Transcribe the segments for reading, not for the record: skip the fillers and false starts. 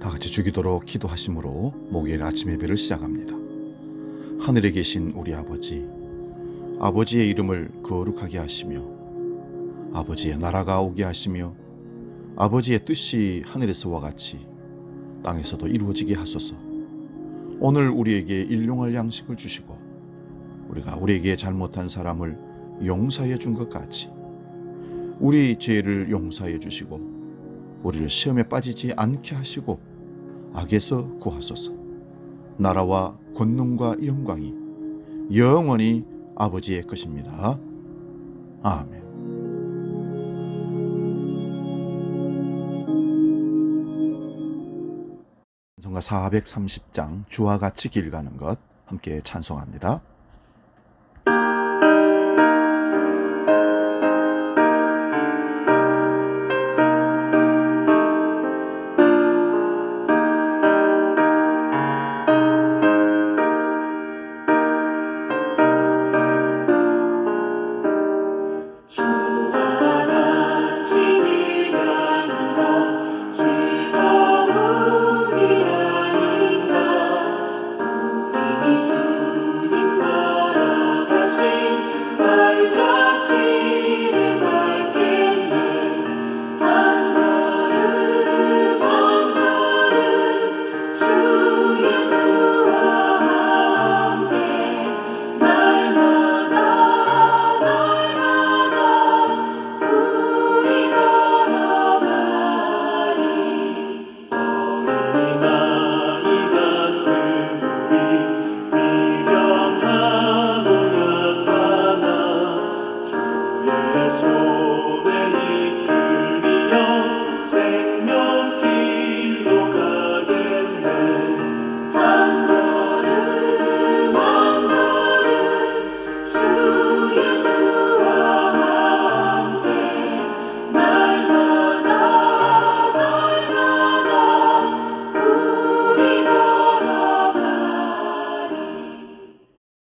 다 같이 주기도로 기도하심으로 목요일 아침 예배를 시작합니다. 하늘에 계신 우리 아버지, 아버지의 이름을 거룩하게 하시며 아버지의 나라가 오게 하시며 아버지의 뜻이 하늘에서와 같이 땅에서도 이루어지게 하소서. 오늘 우리에게 일용할 양식을 주시고 우리가 우리에게 잘못한 사람을 용서해 준 것 같이 우리 죄를 용서해 주시고 우리를 시험에 빠지지 않게 하시고 악에서 구하소서. 나라와 권능과 영광이 영원히 아버지의 것입니다. 아멘. 찬송가 430장 주와 같이 길 가는 것 함께 찬송합니다.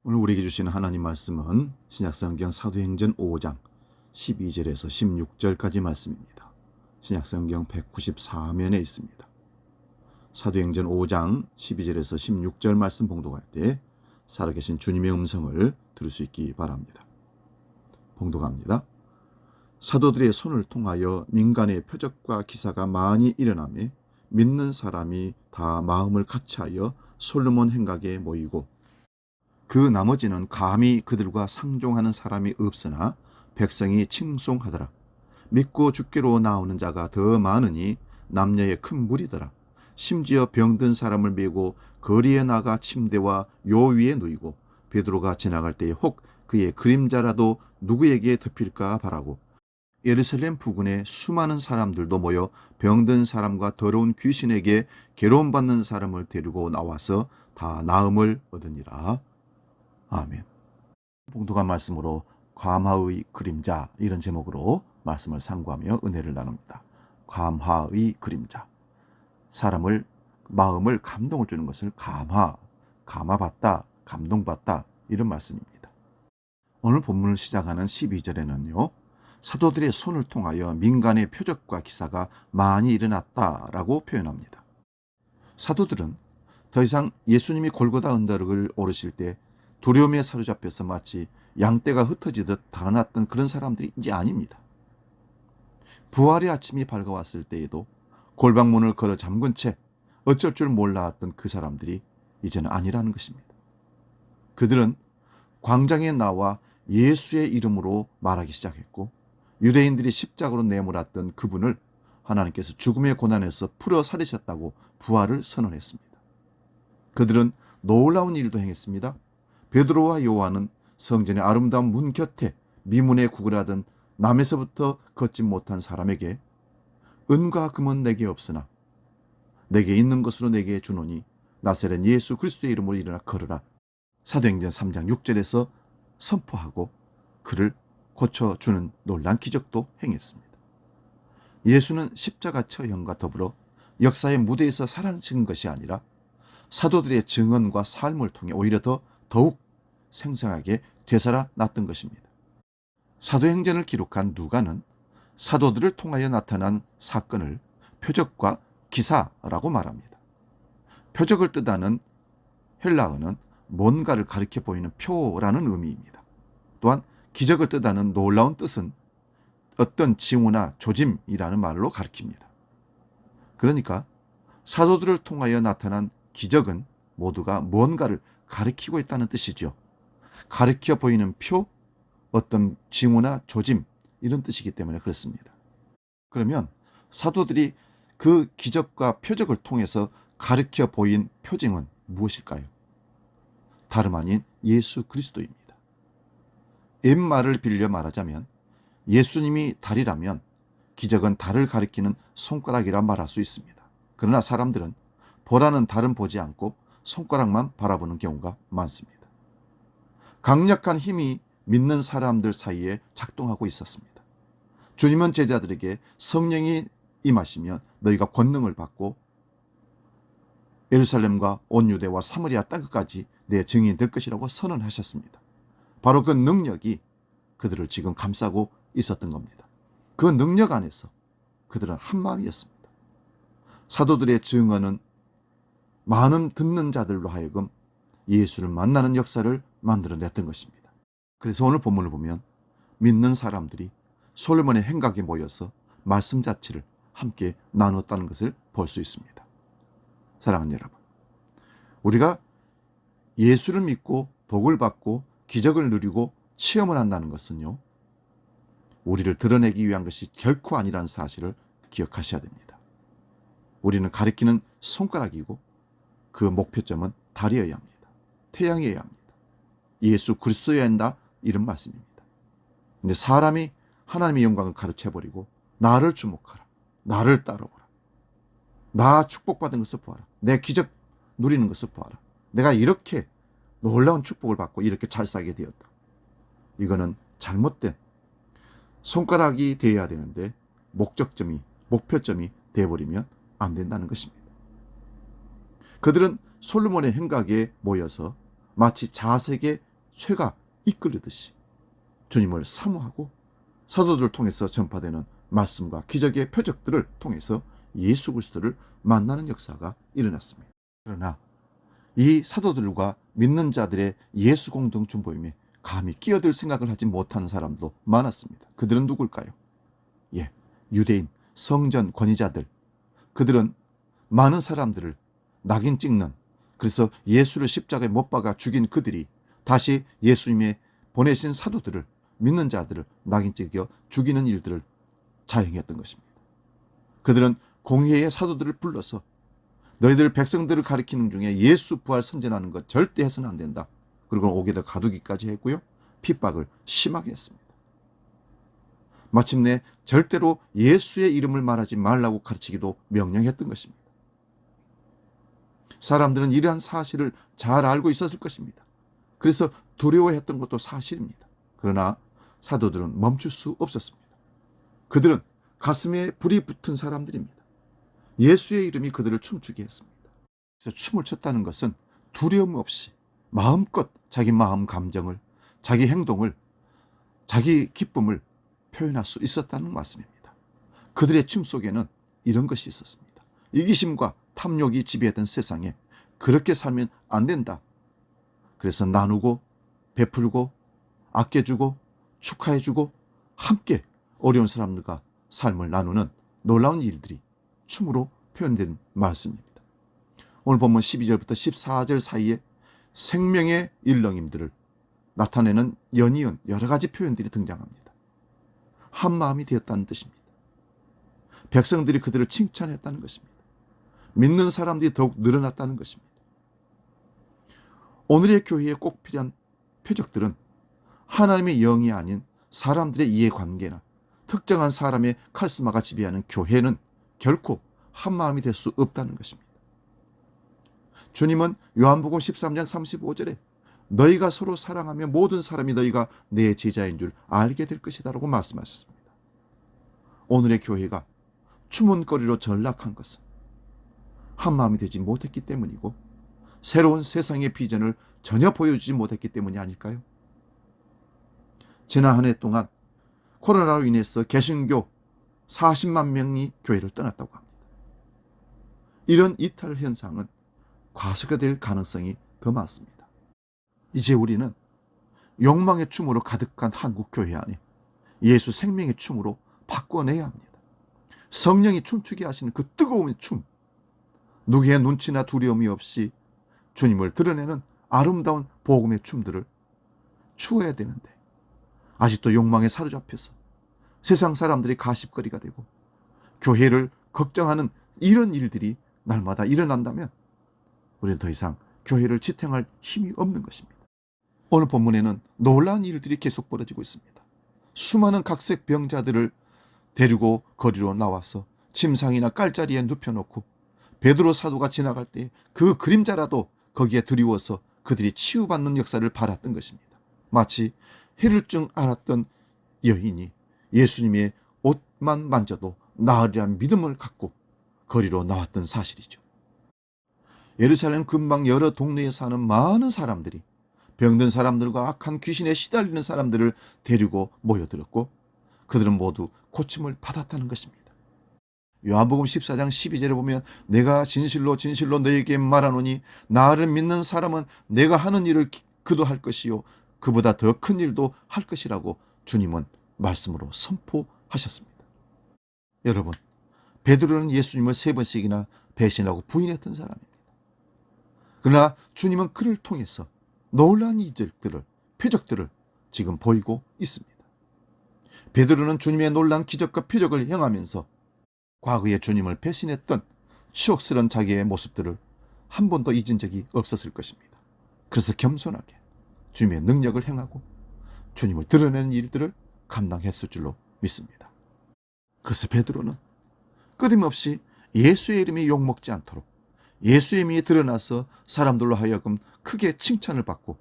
오늘 우리에게 주시는 하나님 말씀은 신약성경 사도행전 5장 12절에서 16절까지 말씀입니다. 신약성경 194면에 있습니다. 사도행전 5장 12절에서 16절 말씀 봉독할 때 살아계신 주님의 음성을 들을 수 있기 바랍니다. 봉독합니다. 사도들의 손을 통하여 민간의 표적과 기사가 많이 일어나며 믿는 사람이 다 마음을 같이하여 솔로몬 행각에 모이고 그 나머지는 감히 그들과 상종하는 사람이 없으나 백성이 칭송하더라. 믿고 주께로 나오는 자가 더 많으니 남녀의 큰 무리더라. 심지어 병든 사람을 메고 거리에 나가 침대와 요 위에 누이고 베드로가 지나갈 때에 혹 그의 그림자라도 누구에게 덮일까 바라고 예루살렘 부근에 수많은 사람들도 모여 병든 사람과 더러운 귀신에게 괴로움받는 사람을 데리고 나와서 다 나음을 얻으니라. 아멘. 봉독한 말씀으로 감화의 그림자 이런 제목으로 말씀을 상고하며 은혜를 나눕니다. 감화의 그림자. 사람을 마음을 감동을 주는 것을 감화받다, 감동받다 이런 말씀입니다. 오늘 본문을 시작하는 12절에는요. 사도들의 손을 통하여 민간의 표적과 기사가 많이 일어났다라고 표현합니다. 사도들은 더 이상 예수님이 골고다 언덕을 오르실 때 두려움에 사로잡혀서 마치 양떼가 흩어지듯 달아났던 그런 사람들이 이제 아닙니다. 부활의 아침이 밝아왔을 때에도 골방문을 걸어 잠근 채 어쩔 줄 몰랐던 그 사람들이 이제는 아니라는 것입니다. 그들은 광장에 나와 예수의 이름으로 말하기 시작했고, 유대인들이 십자가로 내몰았던 그분을 하나님께서 죽음의 고난에서 풀어 살리셨다고 부활을 선언했습니다. 그들은 놀라운 일도 행했습니다. 베드로와 요한은 성전의 아름다운 문 곁에 미문에 구걸하던 남에서부터 걷지 못한 사람에게 은과 금은 내게 없으나 내게 있는 것으로 내게 주노니 나사렛 예수 그리스도의 이름으로 일어나 걸으라, 사도행전 3장 6절에서 선포하고 그를 고쳐주는 놀라운 기적도 행했습니다. 예수는 십자가 처형과 더불어 역사의 무대에서 사라진 것이 아니라 사도들의 증언과 삶을 통해 오히려 더욱 생생하게 되살아났던 것입니다. 사도행전을 기록한 누가는 사도들을 통하여 나타난 사건을 표적과 기사라고 말합니다. 표적을 뜻하는 헬라어는 뭔가를 가리켜 보이는 표라는 의미입니다. 또한 기적을 뜻하는 놀라운 뜻은 어떤 징후나 조짐이라는 말로 가리킵니다. 그러니까 사도들을 통하여 나타난 기적은 모두가 뭔가를 가리키고 있다는 뜻이죠. 가리켜 보이는 표, 어떤 징후나 조짐, 이런 뜻이기 때문에 그렇습니다. 그러면 사도들이 그 기적과 표적을 통해서 가리켜 보인 표징은 무엇일까요? 다름 아닌 예수 그리스도입니다. 옛말을 빌려 말하자면 예수님이 달이라면 기적은 달을 가리키는 손가락이라 말할 수 있습니다. 그러나 사람들은 보라는 달은 보지 않고 손가락만 바라보는 경우가 많습니다. 강력한 힘이 믿는 사람들 사이에 작동하고 있었습니다. 주님은 제자들에게 성령이 임하시면 너희가 권능을 받고 예루살렘과 온 유대와 사마리아 땅끝까지 내 증인이 될 것이라고 선언하셨습니다. 바로 그 능력이 그들을 지금 감싸고 있었던 겁니다. 그 능력 안에서 그들은 한마음이었습니다. 사도들의 증언은 많은 듣는 자들로 하여금 예수를 만나는 역사를 만들어냈던 것입니다. 그래서 오늘 본문을 보면 믿는 사람들이 솔로몬의 행각에 모여서 말씀 자체를 함께 나눴다는 것을 볼 수 있습니다. 사랑하는 여러분, 우리가 예수를 믿고 복을 받고 기적을 누리고 체험을 한다는 것은요, 우리를 드러내기 위한 것이 결코 아니라는 사실을 기억하셔야 됩니다. 우리는 가리키는 손가락이고 그 목표점은 달이어야 합니다. 태양이어야 합니다. 예수 그리스도여야 한다, 이런 말씀입니다. 근데 사람이 하나님의 영광을 가르쳐버리고 나를 주목하라, 나를 따라오라, 나 축복받은 것을 보아라, 내 기적 누리는 것을 보아라, 내가 이렇게 놀라운 축복을 받고 이렇게 잘 살게 되었다. 이거는 잘못된 손가락이 되어야 되는데 목표점이 되어버리면 안 된다는 것입니다. 그들은 솔로몬의 행각에 모여서 마치 자색의 쇠가 이끌리듯이 주님을 사모하고 사도들을 통해서 전파되는 말씀과 기적의 표적들을 통해서 예수 그리스도를 만나는 역사가 일어났습니다. 그러나 이 사도들과 믿는 자들의 예수 공동 중보임에 감히 끼어들 생각을 하지 못하는 사람도 많았습니다. 그들은 누굴까요? 유대인, 성전 권위자들. 그들은 많은 사람들을 낙인 찍는, 그래서 예수를 십자가에 못 박아 죽인 그들이 다시 예수님의 보내신 사도들을, 믿는 자들을 낙인 찍어 죽이는 일들을 자행했던 것입니다. 그들은 공회의 사도들을 불러서 너희들 백성들을 가리키는 중에 예수 부활 선전하는 것 절대 해서는 안 된다. 그리고 옥에다 가두기까지 했고요. 핍박을 심하게 했습니다. 마침내 절대로 예수의 이름을 말하지 말라고 가르치기도 명령했던 것입니다. 사람들은 이러한 사실을 잘 알고 있었을 것입니다. 그래서 두려워했던 것도 사실입니다. 그러나 사도들은 멈출 수 없었습니다. 그들은 가슴에 불이 붙은 사람들입니다. 예수의 이름이 그들을 춤추게 했습니다. 그래서 춤을 췄다는 것은 두려움 없이 마음껏 자기 마음 감정을, 자기 행동을, 자기 기쁨을 표현할 수 있었다는 말씀입니다. 그들의 춤 속에는 이런 것이 있었습니다. 이기심과 탐욕이 지배했던 세상에 그렇게 살면 안 된다. 그래서 나누고 베풀고 아껴주고 축하해주고 함께 어려운 사람들과 삶을 나누는 놀라운 일들이 춤으로 표현된 말씀입니다. 오늘 본문 12절부터 14절 사이에 생명의 일렁임들을 나타내는 연이은 여러 가지 표현들이 등장합니다. 한 마음이 되었다는 뜻입니다. 백성들이 그들을 칭찬했다는 것입니다. 믿는 사람들이 더욱 늘어났다는 것입니다. 오늘의 교회에 꼭 필요한 표적들은 하나님의 영이 아닌 사람들의 이해관계나 특정한 사람의 카리스마가 지배하는 교회는 결코 한마음이 될 수 없다는 것입니다. 주님은 요한복음 13장 35절에 너희가 서로 사랑하며 모든 사람이 너희가 내 제자인 줄 알게 될 것이다 라고 말씀하셨습니다. 오늘의 교회가 추문거리로 전락한 것은 한마음이 되지 못했기 때문이고 새로운 세상의 비전을 전혀 보여주지 못했기 때문이 아닐까요? 지난 한 해 동안 코로나로 인해서 개신교 40만 명이 교회를 떠났다고 합니다. 이런 이탈 현상은 과소화될 가능성이 더 많습니다. 이제 우리는 욕망의 춤으로 가득한 한국 교회 안에 예수 생명의 춤으로 바꿔내야 합니다. 성령이 춤추게 하시는 그 뜨거운 춤, 누구의 눈치나 두려움이 없이 주님을 드러내는 아름다운 복음의 춤들을 추어야 되는데 아직도 욕망에 사로잡혀서 세상 사람들이 가십거리가 되고 교회를 걱정하는 이런 일들이 날마다 일어난다면 우리는 더 이상 교회를 지탱할 힘이 없는 것입니다. 오늘 본문에는 놀라운 일들이 계속 벌어지고 있습니다. 수많은 각색 병자들을 데리고 거리로 나와서 침상이나 깔자리에 눕혀놓고 베드로 사도가 지나갈 때 그 그림자라도 거기에 드리워서 그들이 치유받는 역사를 바랐던 것입니다. 마치 혈루증 앓았던 여인이 예수님의 옷만 만져도 나으리란 믿음을 갖고 거리로 나왔던 사실이죠. 예루살렘 근방 여러 동네에 사는 많은 사람들이 병든 사람들과 악한 귀신에 시달리는 사람들을 데리고 모여들었고 그들은 모두 고침을 받았다는 것입니다. 요한복음 14장 12절에 보면 내가 진실로 진실로 너에게 말하노니 나를 믿는 사람은 내가 하는 일을 그도 할 것이요 그보다 더 큰 일도 할 것이라고 주님은 말씀으로 선포하셨습니다. 여러분, 베드로는 예수님을 3번씩이나 배신하고 부인했던 사람입니다. 그러나 주님은 그를 통해서 놀라운 이적들을, 표적들을 지금 보이고 있습니다. 베드로는 주님의 놀라운 기적과 표적을 행하면서 과거에 주님을 배신했던 추억스러운 자기의 모습들을 한 번도 잊은 적이 없었을 것입니다. 그래서 겸손하게 주님의 능력을 행하고 주님을 드러내는 일들을 감당했을 줄로 믿습니다. 그래서 베드로는 끊임없이 예수의 이름이 욕먹지 않도록 예수의 이름이 드러나서 사람들로 하여금 크게 칭찬을 받고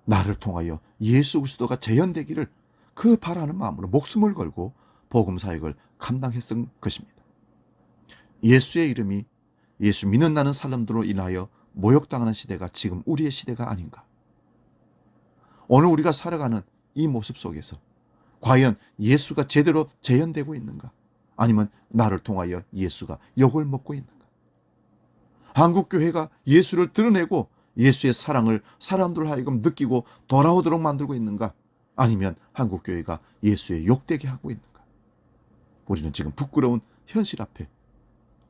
나를 통하여 예수 그리스도가 재현되기를 그 바라는 마음으로 목숨을 걸고 복음 사역을 감당했을 것입니다. 예수의 이름이 예수 믿는다는 사람들로 인하여 모욕당하는 시대가 지금 우리의 시대가 아닌가. 오늘 우리가 살아가는 이 모습 속에서 과연 예수가 제대로 재현되고 있는가? 아니면 나를 통하여 예수가 욕을 먹고 있는가? 한국교회가 예수를 드러내고 예수의 사랑을 사람들 하여금 느끼고 돌아오도록 만들고 있는가? 아니면 한국교회가 예수의 욕되게 하고 있는가? 우리는 지금 부끄러운 현실 앞에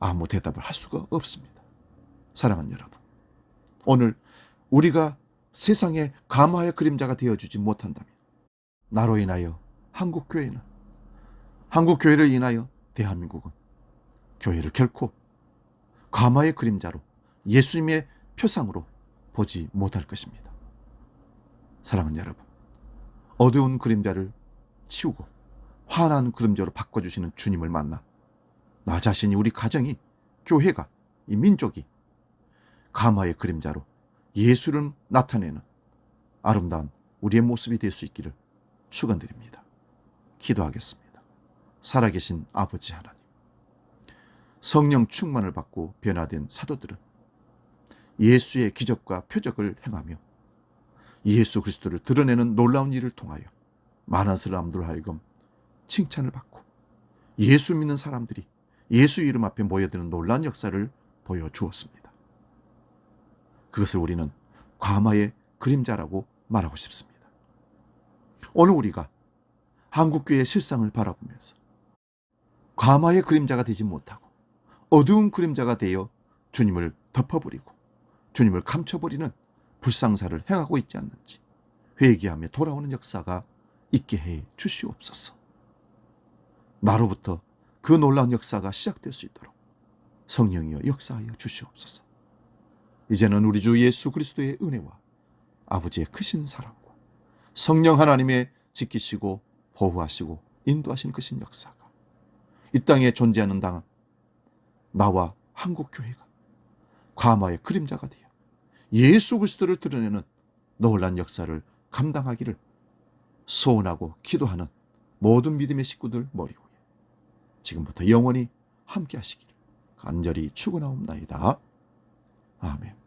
아무 대답을 할 수가 없습니다. 사랑하는 여러분, 오늘 우리가 세상의 감화의 그림자가 되어주지 못한다면 나로 인하여 한국교회는, 한국교회를 인하여 대한민국은 교회를 결코 감화의 그림자로 예수님의 표상으로 보지 못할 것입니다. 사랑하는 여러분, 어두운 그림자를 치우고 환한 그림자로 바꿔주시는 주님을 만나 나 자신이, 우리 가정이, 교회가, 이 민족이 감화의 그림자로 예수를 나타내는 아름다운 우리의 모습이 될 수 있기를 축원드립니다. 기도하겠습니다. 살아계신 아버지 하나님, 성령 충만을 받고 변화된 사도들은 예수의 기적과 표적을 행하며 예수 그리스도를 드러내는 놀라운 일을 통하여 많은 사람들 하여금 칭찬을 받고 예수 믿는 사람들이 예수 이름 앞에 모여드는 놀라운 역사를 보여주었습니다. 그것을 우리는 감화의 그림자라고 말하고 싶습니다. 오늘 우리가 한국교회의 실상을 바라보면서 감화의 그림자가 되지 못하고 어두운 그림자가 되어 주님을 덮어버리고 주님을 감춰버리는 불상사를 행하고 있지 않는지 회개하며 돌아오는 역사가 있게 해 주시옵소서. 나로부터 그 놀라운 역사가 시작될 수 있도록 성령이여 역사하여 주시옵소서. 이제는 우리 주 예수 그리스도의 은혜와 아버지의 크신 사랑과 성령 하나님의 지키시고 보호하시고 인도하신 크신 역사가 이 땅에 존재하는 나와 한국교회가 과마의 그림자가 되어 예수 그리스도를 드러내는 놀라운 역사를 감당하기를 소원하고 기도하는 모든 믿음의 식구들 머리 위에 지금부터 영원히 함께 하시기를 간절히 축원하옵나이다. 아멘.